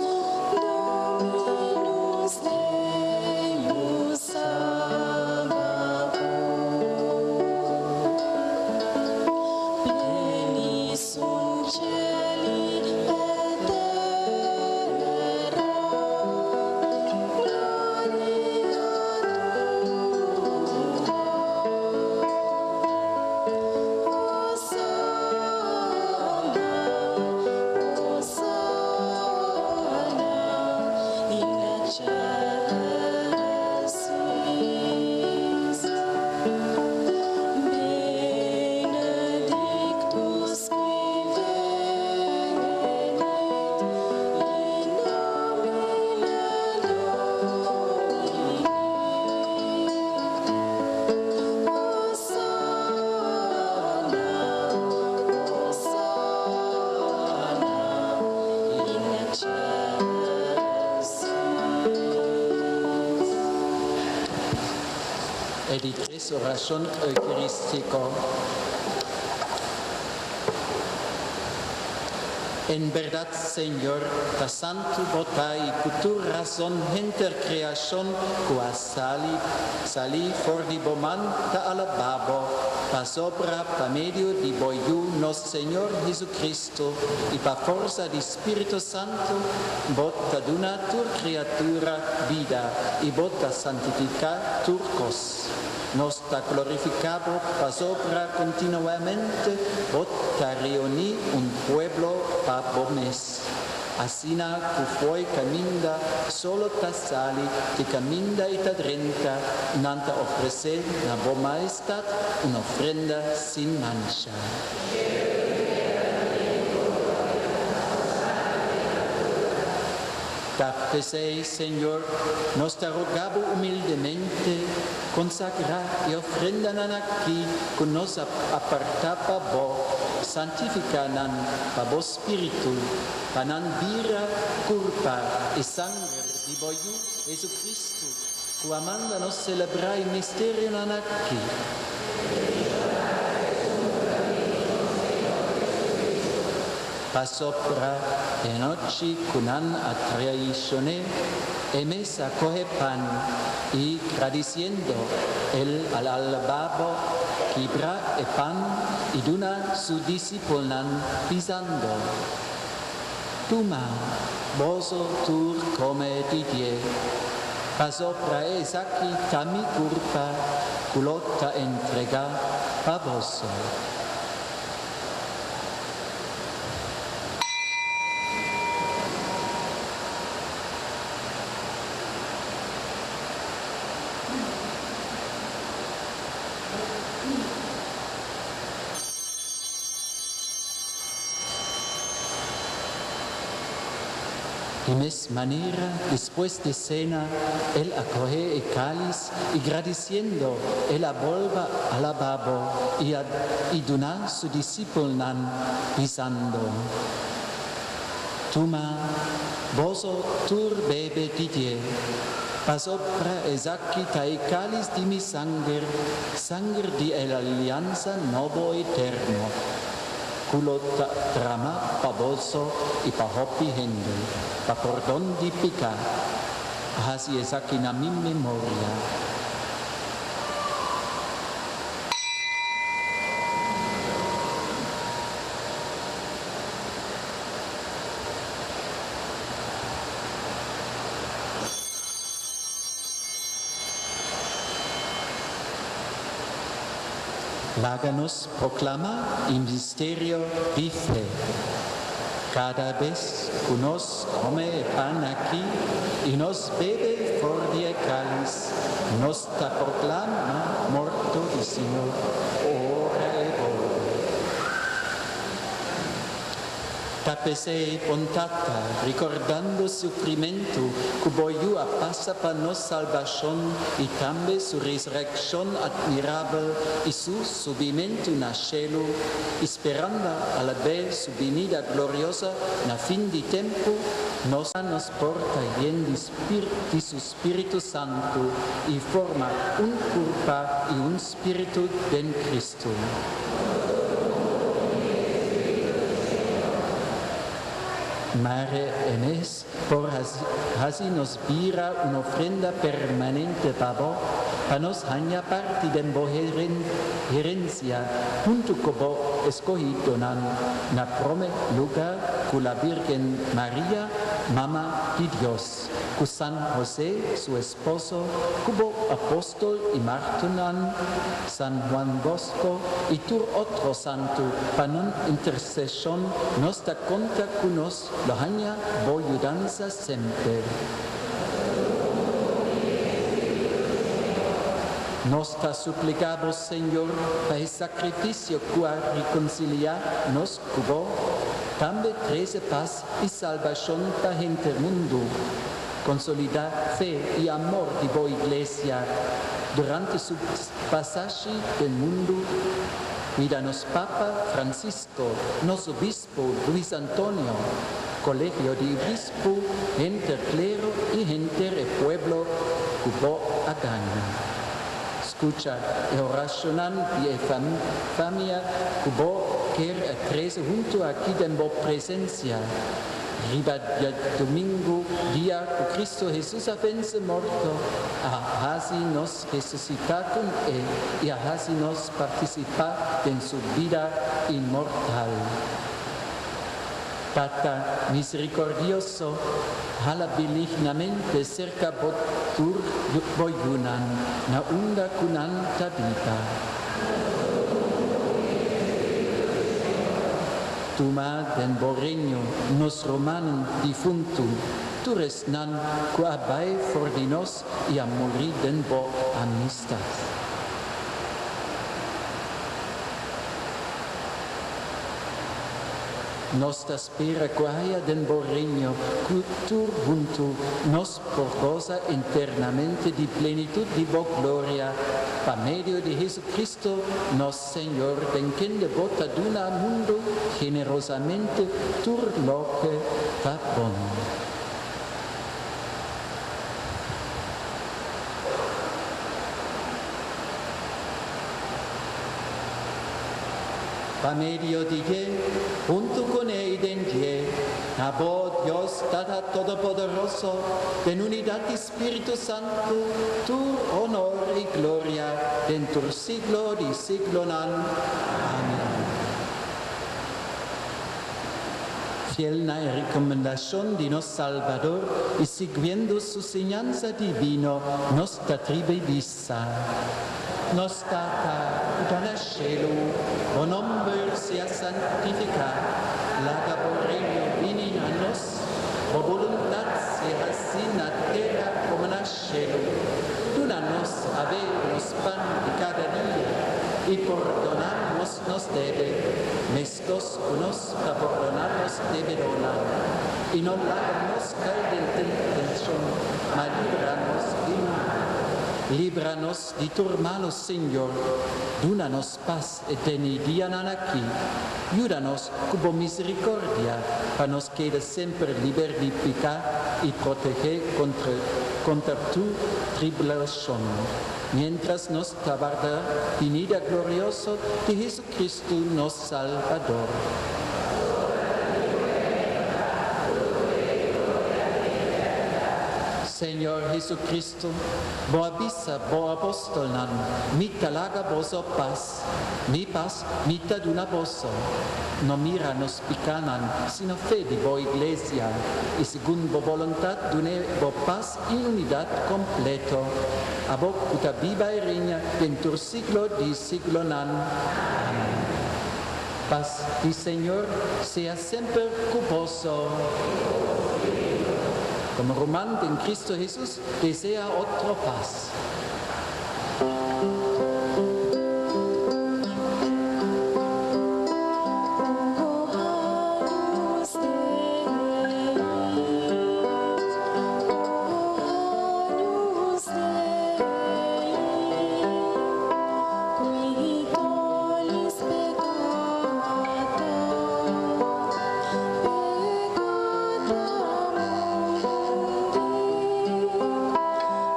23 oración eucarístico. En verdad, Señor, ta santo botai, tu razón hinter creación, qua sali for di boman ta alababo, pa sobra, pa medio di boiu, nos Señor Jesucristo, y pa forza di Spirito Santo, bot ta donatur creatura vida, y bot ta santificatur cos. Nos ta glorificado pa sopra continuamente, bot ta reuni un pueblo pa bomes. Asina cu foi caminda, solo ta sali, te caminda y ta drenta, nanta ofrecer na bo maestad una ofrenda sin mancha. Tapte sei, Señor, nos te rogabo humildemente, consagra y ofrendan aquí, con nos apartapa bo, santificanan pa bo spiritu, panan vira, culpa y sangre di boiu Jesucristo, cu amanda nos celebra il misterio nan aquí. Pa sopra e noci cunan a traicioné, emes a coge pan y gradiciendo el al albabo, quibra e pan y duna su discipulan pisando. Tuma, boso tur come Didier, pa sopra e sacchi tami culpa, culotta entrega pa boso. De misma manera, después de cena, él acoge el cáliz y gradeciendo, él abolva al lavabo y dona su discipulan pisando. Toma, boso tur bebe Didier, pasopra esaki tai cáliz di mi sangre di l'alleanza novo eterno. Culo trama pa bolso y pa hopi hendel, pa perdón di pica, hasi esaki na mi memoria. Láganos proclama el misterio de fe. Cada vez que nos come pan aquí y nos bebe por el cáliz, nos ta proclama muerto del Señor, ora e ora. Tapese pontata, ricordando sufrimento, que boiu a passa pa nos salvación y también su resurrección admirable y su subimiento na cielo, esperando a la vez su venida gloriosa na fin de tiempo, nos porta bien de su Espíritu Santo y forma un cuerpo y un espíritu en Cristo. Mare emes, por así nos vira una ofrenda permanente pavo, pa nos hanya parte de bo herencia, junto como escogido na prome lugar con la Virgen María, Mama de Dios, con San José, su esposo, como apóstol y mártir, San Juan Bosco y tu otro santo, para non intercesión nos da conta con nos, lo hanya bo ayudanza siempre. Nos ta suplicamos, Señor, para el sacrificio que reconcilia nos cubo, también trece paz y salvación para gente mundo. Consolidar fe y amor de la Iglesia durante su pasaje del mundo. Cuídanos Papa Francisco, nos obispo Luis Antonio, colegio de obispo, gente clero y gente del pueblo cubo agana. Escucha e oracionan y familia cubo quer trece junto aquí en vo presencia. Riba domingo, dia que Cristo Jesús ha vence morto, a hasi nos resucitatum y a hasi nos participa en su vida inmortal. Tata misericordioso, hala benignamente cerca botur boyunan, na unda kunanta vita. Tuma den borregno nos romanum difuntum, tu resnan qua abae for di nos y a morir den bo amistad. Nostra spera quaia den borregno, cultur buntu, nos proposa internamente di plenitud di bo gloria, pa medio de Jesucristo, nos Señor, benquende bota duna mundo, generosamente tur loque va bon. Pa medio de que, junto con él en que, abo Dios Tata Todopoderoso, en unidad de Espíritu Santo, tu honor y gloria, dentro siglo de siglo. Amén. Fiel na recomendación de nos Salvador y siguiendo su enseñanza divino, nos da tribe visa. Nos Tata, dal cielo, o nombre sia santificado, laga por regno vini a nos, o voluntad sia así na terra como na cielo. Dona-nos haberos pan de cada día, y perdonarnos nos debe, mestos unos a perdonarnos deberona, y no láganos caer en tentación, mas líbranos de mal. Líbranos de tus malos, Señor, dúnanos paz eternidad aquí, ayúdanos con misericordia, para nos quede siempre libre de pecar y proteger contra tu tribulación, mientras nos aguarda venida gloriosa de Jesucristo, nuestro Salvador. Señor Jesucristo, boa visa, boa apostolnan, mita laga boso paz, mi paz, mita duna boso. No mira nos picanan, sino fe de boa iglesia, y según bo voluntad dune bo paz y unidad completo. A bo uta viva y reina, dentro siglo de siglo nan. Amén. Paz del Señor sea siempre cuposo. Como Román en Cristo Jesús desea otra paz.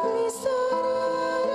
Miserere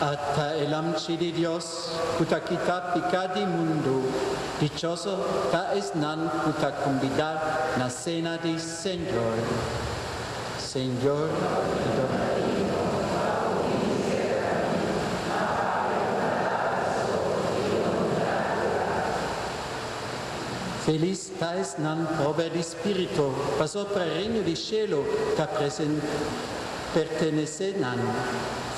At taelamchi di Dios, kutakita picadi mundo, dichoso taes nan kutakumbida na cena di Señor. Señor, Feliz taes nan probe di spirito, pa sopra il regno di cielo, ta pertenece nan.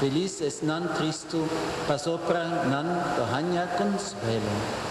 Feliz es nan Cristo, pa sopra nan dohanya consuelo.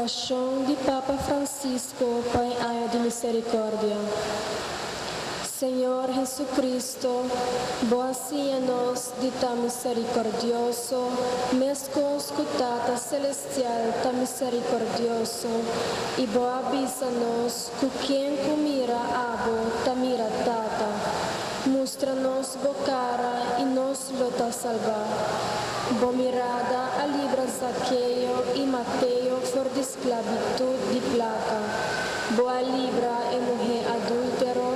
Oração de Papa Francisco, Pai Anjo de Misericórdia. Senhor Jesucristo, boacia-nos de tão misericordioso, mesmo escutata celestial tão misericordioso, e boa avisa-nos que quem comira abo tamira tata, mostra-nos bocara e nos lota salvar. Boa mirada a livra Zaqueio e Mateio for de esclavitud de placa. Boa livra e mulher adúltero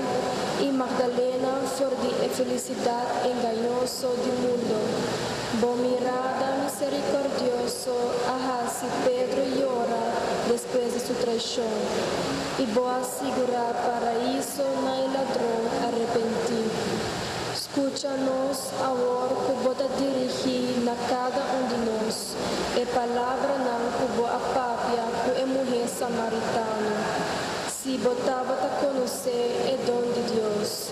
e Magdalena for de felicidade enganoso do mundo. Boa mirada misericordioso a Hasi Pedro llora depois de sua traição. E boa segurar paraíso na ladrão arrepentir. Escucha-nos agora que bota dirigir na cada de nós. E palavra não que boa papia que é mulher samaritana. Se botava a conhecer é dom de Deus.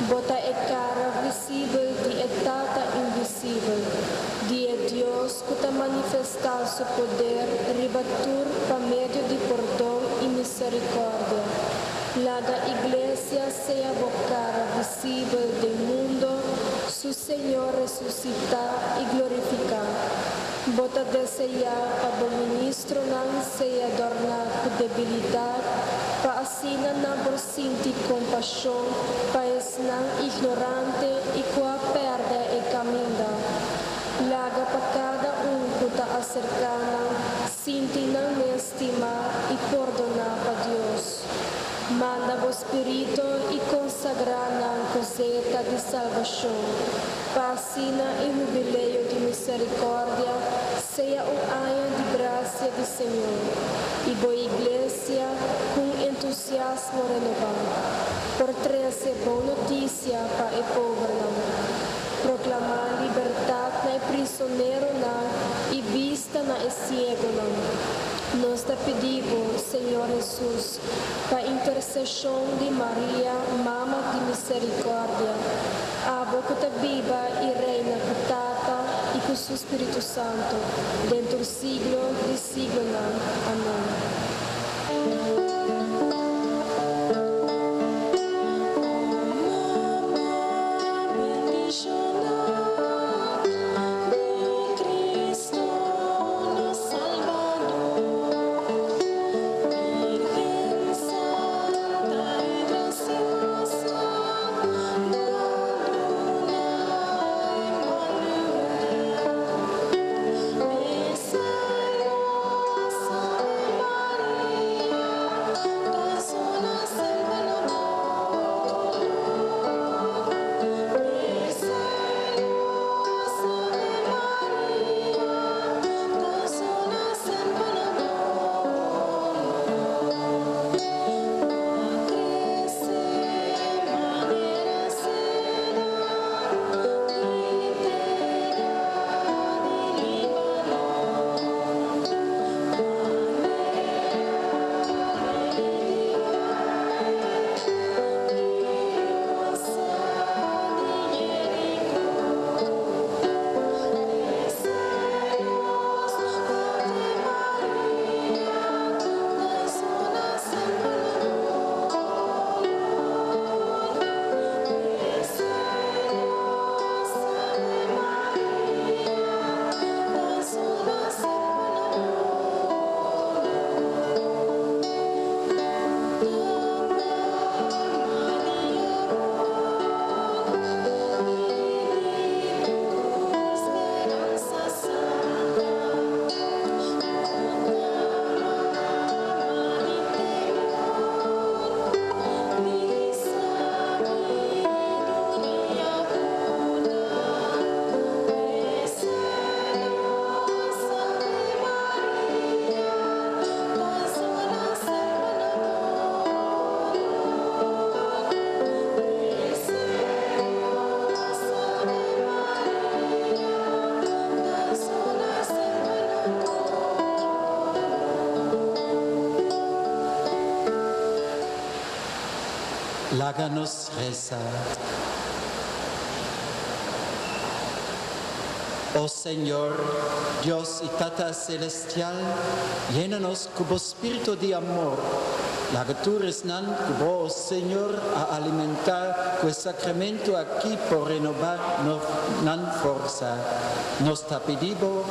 Bota é cara visível de etata invisível. De é Deus que está manifestar seu poder, ribatur para meio de perdão e misericórdia. La da iglesia sea bocara visível do mundo, su Senhor ressuscitar e glorificar. Bota desejar para o ministro não seja adornado por debilidade, para assim não sentir compaixão, para não ignorante e com a perda e caminha. Laga para cada que está acercando, sentir não estimar e perdonar para Deus. Manda o Espírito e consagra na colheita de salvação. Passina e jubileio de misericórdia, seja o ano de graça do Senhor. E boa igreja com entusiasmo renovado. Por trazer boa notícia para o povo. Proclamar liberdade na prisioneiro e vista na cego. Nós te pedimos, Senhor Jesus, para a intercessão de Maria, Mama de Misericórdia, a boca viva e reina que tata e com o Espírito Santo, dentro do siglo de siglo. Amém. Háganos rezar. Oh Señor, Dios y Tata Celestial, llénanos con tu espíritu de amor. La que tú resnan, que vos, Señor, a alimentar el sacramento aquí por renovar nuestra fuerza. Nos te pedimos,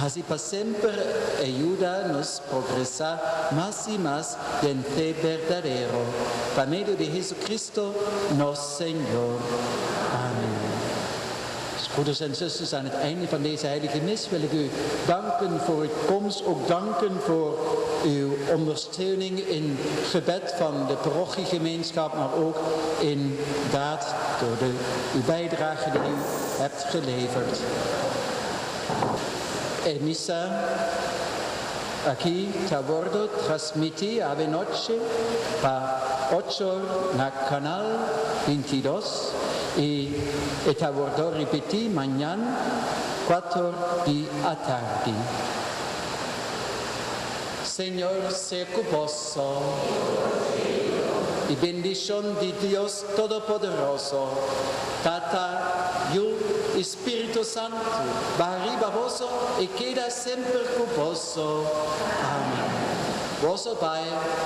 así para siempre, ayúdanos a progresar más y más en fe verdadero. Por medio de Jesucristo, nuestro Señor. Amen. Broeders en zusters, aan het einde van deze heilige mis wil ik u danken voor uw komst, ook danken voor uw ondersteuning in gebed van de parochiegemeenschap, maar ook inderdaad door uw bijdrage die u hebt geleverd. En misa aquí Tabordo transmití a noche para 8 na canal 22 y Tabordo repetí mañana 4 de la tarde. Señor, sea cuposo y bendición de Dios Todopoderoso, Tata, Hijo, Espíritu Santo, va arriba vos y queda siempre cuposo. Amén. Vos vai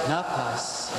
na paz.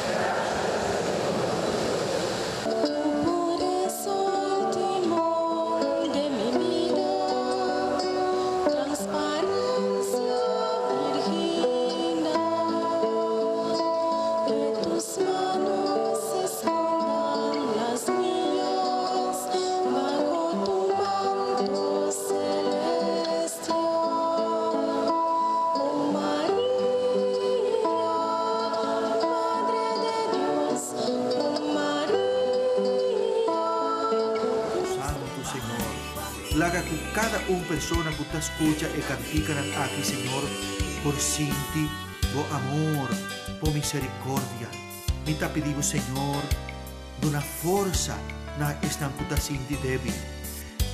Laga con cada una persona que te escucha y cantican aquí, Señor, por sinti, por amor, por misericordia. Me te pedimos, Señor, de una fuerza na esta que te sinti débil.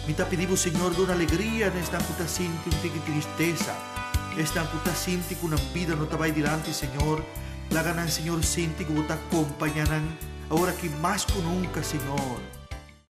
Me te pedimos, Señor, de una alegría en esta que te sinti un poco de tristeza. Esta que te sinti que una vida no te va adelante, Señor. La ganan, Señor, sinti que te acompañarán ahora que más que nunca, Señor.